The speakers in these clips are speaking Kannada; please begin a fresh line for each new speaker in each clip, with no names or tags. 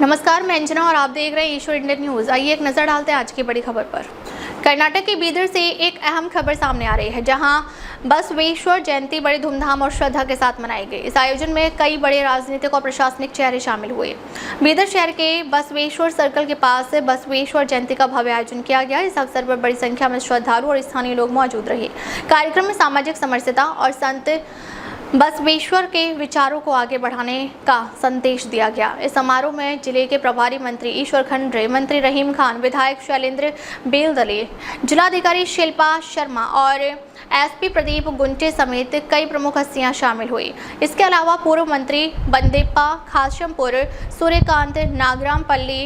नमस्कार, मैं अंजना और आप देख रहे हैं ईश्वर इंडियन न्यूज़। आइए एक नज़र डालते हैं आज की बड़ी खबर पर। कर्नाटक के बीदर से एक अहम खबर सामने आ रही है, जहां बसवेश्वर जयंती बड़े धूमधाम और श्रद्धा के साथ मनाई गई। इस आयोजन में कई बड़े राजनीतिक और प्रशासनिक चेहरे शामिल हुए। बीदर शहर के बसवेश्वर सर्कल के पास बसवेश्वर जयंती का भव्य आयोजन किया गया। इस अवसर पर बड़ी संख्या में श्रद्धालु और स्थानीय लोग मौजूद रहे। कार्यक्रम में सामाजिक समरसता और संत बसवेश्वर के विचारों को आगे बढ़ाने का संदेश दिया गया। इस समारोह में जिले के प्रभारी मंत्री ईश्वर खंड्रे, मंत्री रहीम खान, विधायक शैलेंद्र बेलदले, जिलाधिकारी शिल्पा शर्मा और एसपी प्रदीप गुंटे समेत कई प्रमुख हस्तियां शामिल हुई। इसके अलावा पूर्व मंत्री बंदेप्पा खाशमपुर, सूर्यकांत नागरामपल्ली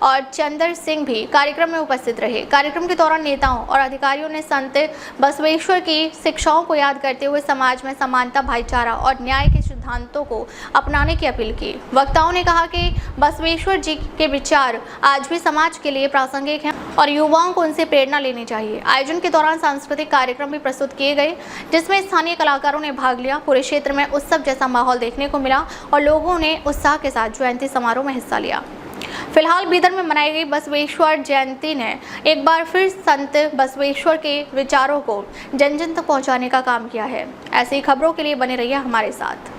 और चंदर सिंह भी कार्यक्रम में उपस्थित रहे। कार्यक्रम के दौरान नेताओं और अधिकारियों ने संत बसवेश्वर की शिक्षाओं को याद करते हुए समाज में समानता, भाईचारा और न्याय के सिद्धांतों को अपनाने की अपील की। वक्ताओं ने कहा कि बसवेश्वर जी के विचार आज भी समाज के लिए प्रासंगिक हैं और युवाओं को उनसे प्रेरणा लेनी चाहिए। आयोजन के दौरान सांस्कृतिक कार्यक्रम भी प्रस्तुत किए गए, जिसमें स्थानीय कलाकारों ने भाग लिया। पूरे क्षेत्र में उत्सव जैसा माहौल देखने को मिला और लोगों ने उत्साह के साथ जयंती समारोह में हिस्सा लिया। फिलहाल बीदर में मनाई गई बसवेश्वर जयंती ने एक बार फिर संत बसवेश्वर के विचारों को जन जन तक पहुंचाने का काम किया है। ऐसी खबरों के लिए बने रहिए हमारे साथ।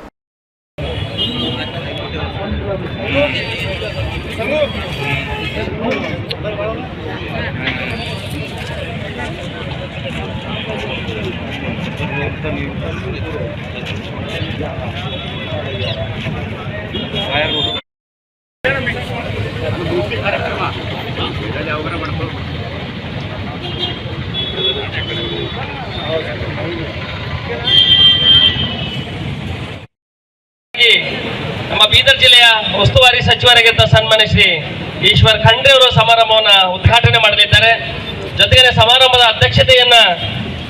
ನಮ್ಮ ಬೀದರ್ ಜಿಲ್ಲೆಯ ಉಸ್ತುವಾರಿ ಸಚಿವರಾಗಿದ್ದ ಸನ್ಮಾನ್ಯ ಶ್ರೀ ಈಶ್ವರ್ ಖಂಡ್ರೆ ಅವರು ಸಮಾರಂಭವನ್ನು ಉದ್ಘಾಟನೆ ಮಾಡಲಿದ್ದಾರೆ. ಜೊತೆಗೆ ಸಮಾರಂಭದ ಅಧ್ಯಕ್ಷತೆಯನ್ನ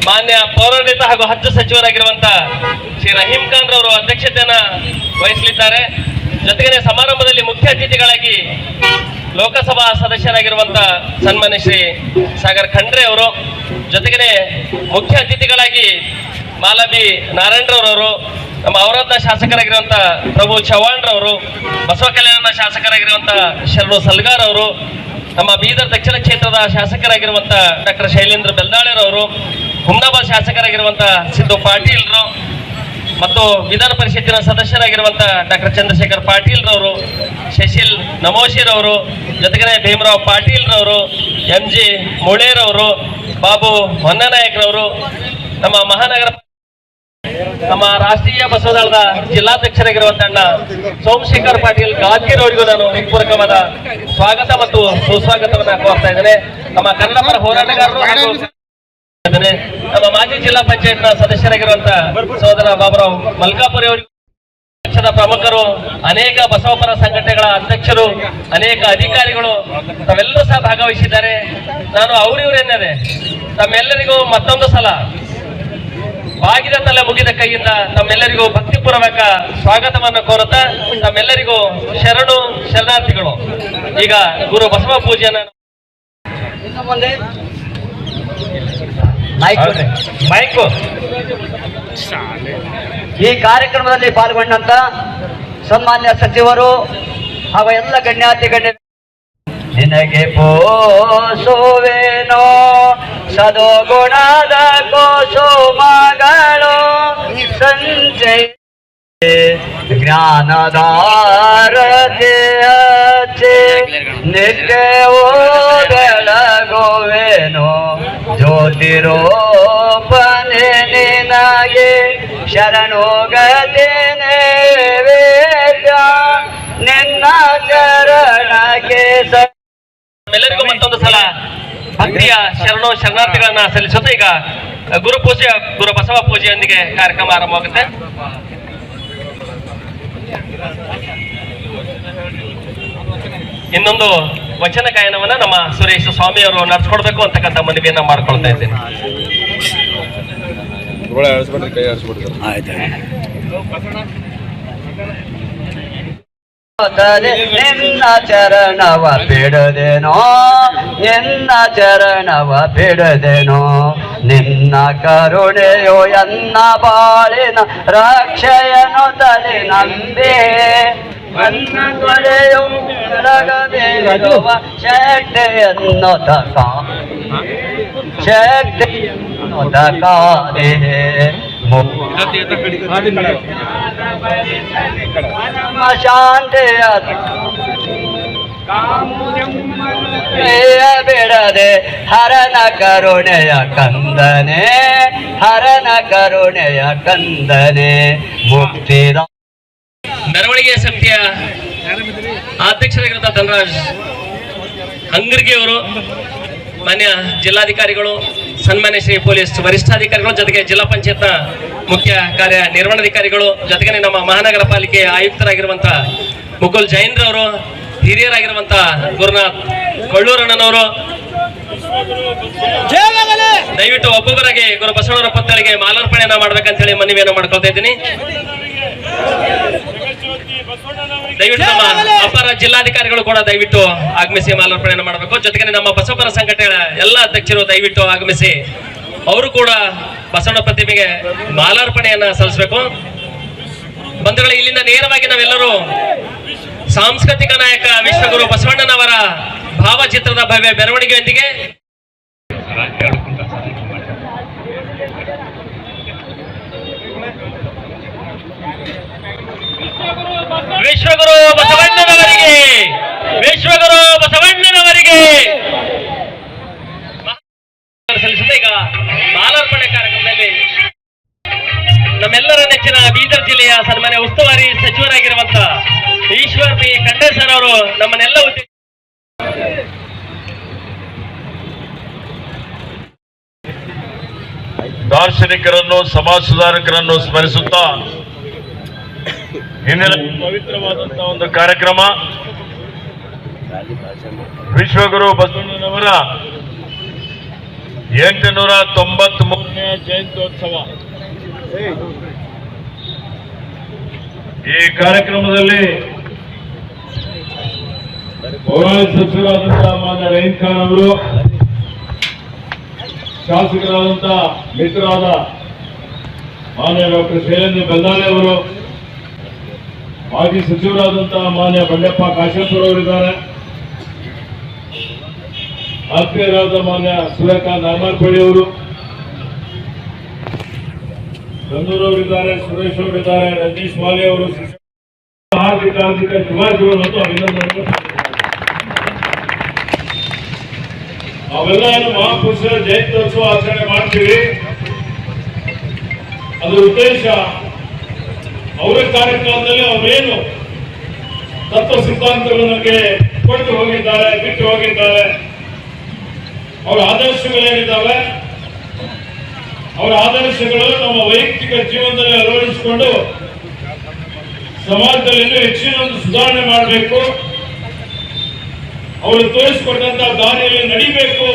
ಮಾನ್ಯ ಪೌರಾಡಳಿತ ಹಾಗೂ ಹಜ್ ಸಚಿವರಾಗಿರುವಂತಹ ಶ್ರೀ ರಹೀಂ ಖಾನ್ ರವರು ಅಧ್ಯಕ್ಷತೆಯನ್ನ ವಹಿಸಲಿದ್ದಾರೆ. ಜೊತೆಗೆ ಸಮಾರಂಭದಲ್ಲಿ ಮುಖ್ಯ ಅತಿಥಿಗಳಾಗಿ ಲೋಕಸಭಾ ಸದಸ್ಯರಾಗಿರುವಂತಹ ಸನ್ಮಾನ್ಯ ಶ್ರೀ ಸಾಗರ್ ಖಂಡ್ರೆ ಅವರು, ಜೊತೆಗೆ ಮುಖ್ಯ ಅತಿಥಿಗಳಾಗಿ ಮಾಲಬಿ ನಾರಾಯಣರವರು, ನಮ್ಮ ಔರಾದ್ನ ಶಾಸಕರಾಗಿರುವಂತಹ ಪ್ರಭು ಚವ್ಹಾಣ್ ರವರು, ಬಸವ ಕಲ್ಯಾಣ ಶಾಸಕರಾಗಿರುವಂತಹ ಶರಣು ಸಲ್ಗಾರ್ ಅವರು, ನಮ್ಮ ಬೀದರ್ ದಕ್ಷಿಣ ಕ್ಷೇತ್ರದ ಶಾಸಕರಾಗಿರುವಂತಹ ಡಾಕ್ಟರ್ ಶೈಲೇಂದ್ರ ಬೆಲ್ದಾಳೆರವರು, ಹುಮ್ನಾಬಾದ್ ಶಾಸಕರಾಗಿರುವಂತಹ ಸಿದ್ದು ಪಾಟೀಲ್ರು ಮತ್ತು ವಿಧಾನ ಪರಿಷತ್ತಿನ ಸದಸ್ಯರಾಗಿರುವಂತಹ ಡಾಕ್ಟರ್ ಚಂದ್ರಶೇಖರ್ ಪಾಟೀಲ್ ರವರು, ಶಶಿಲ್ ನಮೋಶಿರವರು, ಜೊತೆಗೆ ಭೀಮರಾವ್ ಪಾಟೀಲ್ ರವರು, MG ಮುಳೇರವರು, ಬಾಬು ಹೊನ್ನನಾಯಕರವರು, ನಮ್ಮ ಮಹಾನಗರ ನಮ್ಮ ರಾಷ್ಟ್ರೀಯ ಬಸವದಳದ ಜಿಲ್ಲಾಧ್ಯಕ್ಷರಾಗಿರುವಂತಹ ಅಣ್ಣ ಸೋಮಶೇಖರ್ ಪಾಟೀಲ್ ಗಾದ್ಗೀರ್ ಅವರಿಗೂ ನಾನು ಹೃತ್ಪೂರ್ವಕವಾದ ಸ್ವಾಗತ ಮತ್ತು ಸುಸ್ವಾಗತವನ್ನ ಕೋರ್ತಾ ಇದ್ದೇನೆ. ನಮ್ಮ ಕನ್ನಡ ಪರ ಹೋರಾಟಗಾರರು ಹಾಗೂ ನಮ್ಮ ಮಾಜಿ ಜಿಲ್ಲಾ ಪಂಚಾಯತ್ನ ಸದಸ್ಯರಾಗಿರುವಂತಹ ಸಹೋದರ ಬಾಬುರಾವ್ ಮಲ್ಕಾಪುರಿ ಅವರಿಗೂ, ಪಕ್ಷದ ಪ್ರಮುಖರು, ಅನೇಕ ಬಸವಪರ ಸಂಘಟನೆಗಳ ಅಧ್ಯಕ್ಷರು, ಅನೇಕ ಅಧಿಕಾರಿಗಳು ತಾವೆಲ್ಲರೂ ಸಹ ಭಾಗವಹಿಸಿದ್ದಾರೆ. ನಾನು ಅವರಿವರೆನ್ನದೆ ತಮ್ಮೆಲ್ಲರಿಗೂ ಮತ್ತೊಂದು ಸಲ ಬಾಗಿದ ತಲೆ ಮುಗಿದ ಕೈಯಿಂದ ತಮ್ಮೆಲ್ಲರಿಗೂ ಭಕ್ತಿಪೂರ್ವಕ ಸ್ವಾಗತವನ್ನು ಕೋರುತ್ತಾ ತಮ್ಮೆಲ್ಲರಿಗೂ ಶರಣು ಶರಣಾರ್ಥಿಗಳು. ಈಗ ಗುರು ಬಸವ ಪೂಜೆಯನ್ನು ಮೈಕು
ಈ ಕಾರ್ಯಕ್ರಮದಲ್ಲಿ ಪಾಲ್ಗೊಂಡಂತ ಸನ್ಮಾನ್ಯ ಸಚಿವರು ಹಾಗೂ ಎಲ್ಲ ಗಣ್ಯಾತಿ ಗಣ್ಯ ನಿನಗೆ ಪೋಸುವೇನೋ ಸದೋ ಗುಣದ ಕೋಸುಮಗಳು ಸಂಜೆ ಜ್ಞಾನದಾರತೆ ಹಚ್ಚಿ ನಿತ್ಯವೂ ಬೆಳಗುವೇನೋ ಜ್ಯೋತಿರೋಪನೆ ನಿನಗೆ ಶರಣೋಗತಿ ನೈವೇದ್ಯ ನಿನ್ನ ಚರಣಕ್ಕೆ
ಎಲ್ಲರಿಗೂ ಮತ್ತೊಂದು ಸಲ ಭಕ್ತಿಯ ಶರಣು ಶರಣಾರ್ಥಿಗಳನ್ನ ಸಲ್ಲಿಸುತ್ತಾ ಈಗ ಗುರು ಪೂಜೆ, ಗುರು ಬಸವ ಪೂಜೆಯೊಂದಿಗೆ ಕಾರ್ಯಕ್ರಮ ಆರಂಭವಾಗುತ್ತೆ. ಇನ್ನೊಂದು ವಚನ ಗಾಯನವನ್ನ ನಮ್ಮ ಸುರೇಶ್ ಸ್ವಾಮಿ ಅವರು ನಡೆಸ್ಕೊಡ್ಬೇಕು ಅಂತಕ್ಕಂಥ ಮನವಿಯನ್ನ ಮಾಡ್ಕೊಳ್ತಾ ಇದ್ದೇನೆ.
ನಿನ್ನ ಚರಣವ ಬಿಡದೇನೋ, ನಿನ್ನ ಚರಣವ ಬಿಡದೇನೋ, ನಿನ್ನ ಕರುಣೆಯೋ ಎನ್ನ ಬಾಳಿನ ರಕ್ಷೆಯನು ತಲೆ ನಂಬೆ, ನನ್ನ ತೊಳೆಯೋ ಜಗಮೇರುವ ಶಕ್ತಿಯನ್ನು ತಕಾದೆ ಶಾಂತಿಯ ಬಿಡದೆ ಹರನ ಕರುಣೆಯ ಕಂದನೆ ಹರನ ಕರುಣೆಯ ಕಂದನೆ ಮುಕ್ತಿದ
ಮೆರವಣಿಗೆ ಸಮಿತಿಯ ಅಧ್ಯಕ್ಷರಾಗಿರುವಂತಹ ಧನರಾಜ್ ಹಂಗರ್ಗಿ ಅವರು, ಮಾನ್ಯ ಜಿಲ್ಲಾಧಿಕಾರಿಗಳು, ಸನ್ಮಾನ್ಯ ಶ್ರೀ ಪೊಲೀಸ್ ವರಿಷ್ಠಾಧಿಕಾರಿಗಳು, ಜೊತೆಗೆ ಜಿಲ್ಲಾ ಪಂಚಾಯತ್ನ ಮುಖ್ಯ ಕಾರ್ಯನಿರ್ವಹಣಾಧಿಕಾರಿಗಳು, ಜೊತೆಗೆ ನಮ್ಮ ಮಹಾನಗರ ಪಾಲಿಕೆ ಆಯುಕ್ತರಾಗಿರುವಂತಹ ಮುಕುಲ್ ಜೈನ್ ರವರು, ಹಿರಿಯರಾಗಿರುವಂತಹ ಗುರುನಾಥ್ ಕೊಳ್ಳೂರಣ್ಣನವರು, ದಯವಿಟ್ಟು ಒಬ್ಬೊಬ್ಬರಾಗಿ ಗುರು ಬಸವಣ್ಣವರ ಪುತ್ಥಳಿಗೆ ಮಾಲಾರ್ಪಣೆಯನ್ನ ಮಾಡ್ಬೇಕಂತ ಹೇಳಿ ಮನವಿಯನ್ನು ಮಾಡ್ಕೊಳ್ತಾ ಇದ್ದೀನಿ. ದಯವಿಟ್ಟು ನಮ್ಮ ಅಪರ ಜಿಲ್ಲಾಧಿಕಾರಿಗಳು ಕೂಡ ದಯವಿಟ್ಟು ಆಗಮಿಸಿ ಮಾಲಾರ್ಪಣೆಯನ್ನು ಮಾಡಬೇಕು. ಜೊತೆಗೆ ನಮ್ಮ ಬಸವಪರ ಸಂಘಟನೆಗಳ ಎಲ್ಲ ಅಧ್ಯಕ್ಷರು ದಯವಿಟ್ಟು ಆಗಮಿಸಿ ಅವರು ಕೂಡ ಬಸವಣ್ಣ ಪ್ರತಿಮೆಗೆ ಮಾಲಾರ್ಪಣೆಯನ್ನ ಸಲ್ಲಿಸಬೇಕು. ಬಂಧುಗಳೇ, ಇಲ್ಲಿಂದ ನೇರವಾಗಿ ನಾವೆಲ್ಲರೂ ಸಾಂಸ್ಕೃತಿಕ ನಾಯಕ ವಿಶ್ವಗುರು ಬಸವಣ್ಣನವರ ಭಾವಚಿತ್ರದ ಭವ್ಯ ಮೆರವಣಿಗೆಯೊಂದಿಗೆ ವಿಶ್ವಗುರು ಬಸವಣ್ಣನವರಿಗೆ ಸಲ್ಲಿಸುತ್ತೆ. ಈಗ ಮಾಲಾರ್ಪಣೆ ಕಾರ್ಯಕ್ರಮದಲ್ಲಿ ನಮ್ಮೆಲ್ಲರ ನೆಚ್ಚಿನ ಬೀದರ್ ಜಿಲ್ಲೆಯ ಸನ್ಮಾನ್ಯ ಉಸ್ತುವಾರಿ ಸಚಿವರಾಗಿರುವಂತ ಈಶ್ವರ್ ಬಿ ಖಂಡ್ರೆ ಸರ್ ಅವರು ನಮ್ಮನ್ನೆಲ್ಲ
ದಾರ್ಶನಿಕರನ್ನು, ಸಮಾಜ ಸುಧಾರಕರನ್ನು ಸ್ಮರಿಸುತ್ತಾ ಇಂದಿನ ಪವಿತ್ರವಾದಂತಹ ಒಂದು ಕಾರ್ಯಕ್ರಮ ವಿಶ್ವಗುರು ಬಸವಣ್ಣನವರ 893ನೇ ಜಯಂತ್ಯೋತ್ಸವ. ಈ ಕಾರ್ಯಕ್ರಮದಲ್ಲಿ ಪೌರಾಣಿಕ ಸಚಿವರಾದಂತಹ ಮಾನ್ಯ ರಹೀಂ ಖಾನ್ ಅವರು, ಶಾಸಕರಾದಂತಹ ಮಿತ್ರರಾದ ಮಾನ್ಯ ಡಾಕ್ಟರ್ ಶೈಲೇಂದ್ರ ಬೆಲ್ಲಾಲೆ ಅವರು, ಮಾಜಿ ಸಚಿವರಾದಂತಹ ಮಾನ್ಯ ಬಂಡೆಪ್ಪ ಕಾಶೆಂಪುರ ಅವರಿದ್ದಾರೆ, ಆತ್ಮೀಯರಾದ ಮಾನ್ಯ ಸೂರ್ಯಕಾಂತ್ ನಾಗಮಾರ್ಪಳ್ಳಿ ಅವರು, ಚಂದೂರವರಿದ್ದಾರೆ, ಸುರೇಶ್ ಅವರಿದ್ದಾರೆ, ರಜನೀಶ್ ಮಾಲಿ ಅವರು, ಹಾರ್ದಿಕ ಶುಭಾಶಯಗಳು ಮತ್ತು ಅಭಿನಂದನೆಗಳು. ನಾವೆಲ್ಲ ಏನು ಮಹಾಪುರುಷರ ಜಯಂತ್ಯೋತ್ಸವ ಆಚರಣೆ ಮಾಡ್ತೀವಿ. ಅದರ ಉದ್ದೇಶ ಅವರ ಕಾರ್ಯಕ್ರಮದಲ್ಲಿ ಅವರೇನು ತತ್ವ ಸಿದ್ಧಾಂತಗಳು ನಮಗೆ ಕೊಟ್ಟು ಹೋಗಿದ್ದಾರೆ, ಬಿಟ್ಟು ಹೋಗಿದ್ದಾರೆ, ಅವರ ಆದರ್ಶಗಳೇನಿದ್ದಾವೆ, ಅವರ ಆದರ್ಶಗಳು ನಮ್ಮ ವೈಯಕ್ತಿಕ ಜೀವನದಲ್ಲಿ ಅಳವಡಿಸಿಕೊಂಡು ಸಮಾಜದಲ್ಲಿ ಇನ್ನೂ ಹೆಚ್ಚಿನ ಒಂದು ಸುಧಾರಣೆ ಮಾಡಬೇಕು, ಅವರು ತೋರಿಸಿಕೊಟ್ಟಂತಹ ದಾರಿಯಲ್ಲಿ ನಡಿಬೇಕು,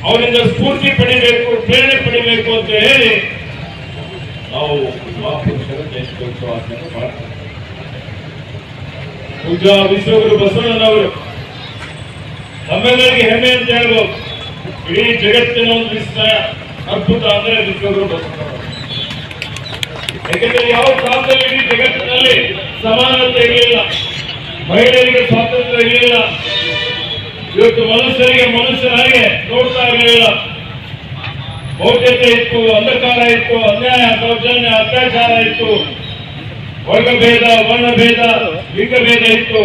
ಅವರಿಂದ ಸ್ಫೂರ್ತಿ ಪಡಿಬೇಕು, ಪ್ರೇರಣೆ ಪಡಿಬೇಕು ಅಂತ ಹೇಳಿ ನಾವು ಮಹಾಪುರುಷರ ಜಯಂತ್ಯೋತ್ಸವ ಆಚರಣೆ ಮಾಡ್ತೀವಿ. ಪೂಜ್ಯ ವಿಶ್ವಗುರು ಬಸವಣ್ಣನವರು ನಮ್ಮೆಲ್ಲರಿಗೆ ಹೆಮ್ಮೆ ಅಂತ ಹೇಳ್ಬೋದು. ಇಡೀ ಜಗತ್ತಿನ ಒಂದು ವಿಸ್ಮಯ, ಅದ್ಭುತ ಅಂದ್ರೆ ವಿಶ್ವಗುರು ಬಸವಣ್ಣನವರು. ಯಾಕೆಂದ್ರೆ ಯಾವ ಕಾಲದಲ್ಲಿ ಇಡೀ ಜಗತ್ತಿನಲ್ಲಿ ಸಮಾನತೆ ಇರಲಿಲ್ಲ, ಮಹಿಳೆಯರಿಗೆ ಸ್ವಾತಂತ್ರ್ಯ ಇರಲಿಲ್ಲ, ಇವತ್ತು ಮನುಷ್ಯರಿಗೆ ಮನುಷ್ಯರಾಗಿ ನೋಡ್ತಾ ಇರಲಿಲ್ಲ, ಮೌಢ್ಯತೆ ಇತ್ತು, ಅಂಧಕಾರ ಇತ್ತು, ಅನ್ಯಾಯ, ದೌರ್ಜನ್ಯ, ಅತ್ಯಾಚಾರ ಇತ್ತು, ವರ್ಗಭೇದ, ವರ್ಣಭೇದ, ಲಿಂಗಭೇದ ಇತ್ತು.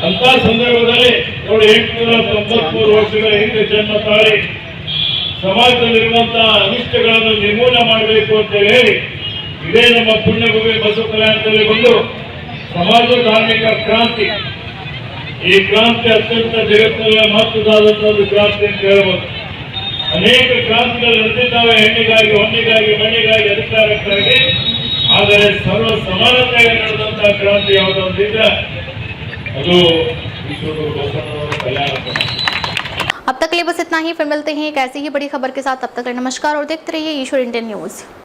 ಅಂತ ಸಂದರ್ಭದಲ್ಲಿ ನೋಡಿ 893 ವರ್ಷಗಳ ಹಿಂದೆ ಜನ್ಮ ತಾಳಿ ಸಮಾಜದಲ್ಲಿರುವಂತಹ ಅನಿಷ್ಟಗಳನ್ನು ನಿರ್ಮೂಲನೆ ಮಾಡಬೇಕು ಅಂತ ಹೇಳಿ ಇದೇ ನಮ್ಮ ಪುಣ್ಯಭೂಮಿ ಬಸವ ಕಲ್ಯಾಣದಲ್ಲಿ ಬಂದು ಸಮಾಜ ಧಾರ್ಮಿಕ ಕ್ರಾಂತಿ, ಈ ಕ್ರಾಂತಿ ಅತ್ಯಂತ ಜಗತ್ತಿನ ಮಹತ್ವದಾದಂತಹ ಒಂದು ಕ್ರಾಂತಿ ಅಂತ ಹೇಳ್ಬೋದು. ಅನೇಕ ಕ್ರಾಂತಿಗಳು ನಡೆದಿದ್ದಾವೆ, ಹೆಣ್ಣಿಗಾಗಿ, ಹೊಣ್ಣಿಗಾಗಿ, ಮಣ್ಣಿಗಾಗಿ, ಅಧಿಕಾರಕ್ಕಾಗಿ. ಆದರೆ ಸರ್ವ ಸಮಾನತೆಗೆ ನಡೆದಂತಹ ಕ್ರಾಂತಿ ಯಾವುದೊಂದಿದ್ರೆ ಅದು ವಿಶ್ವಗುರು ಬಸವಣ್ಣನವರ ಕಲ್ಯಾಣ.
अब तक के लिए बस इतना ही, फिर मिलते हैं एक ऐसी ही बड़ी खबर के साथ. तब तक नमस्कार और देखते रहिए ईश्वर इंडियन न्यूज.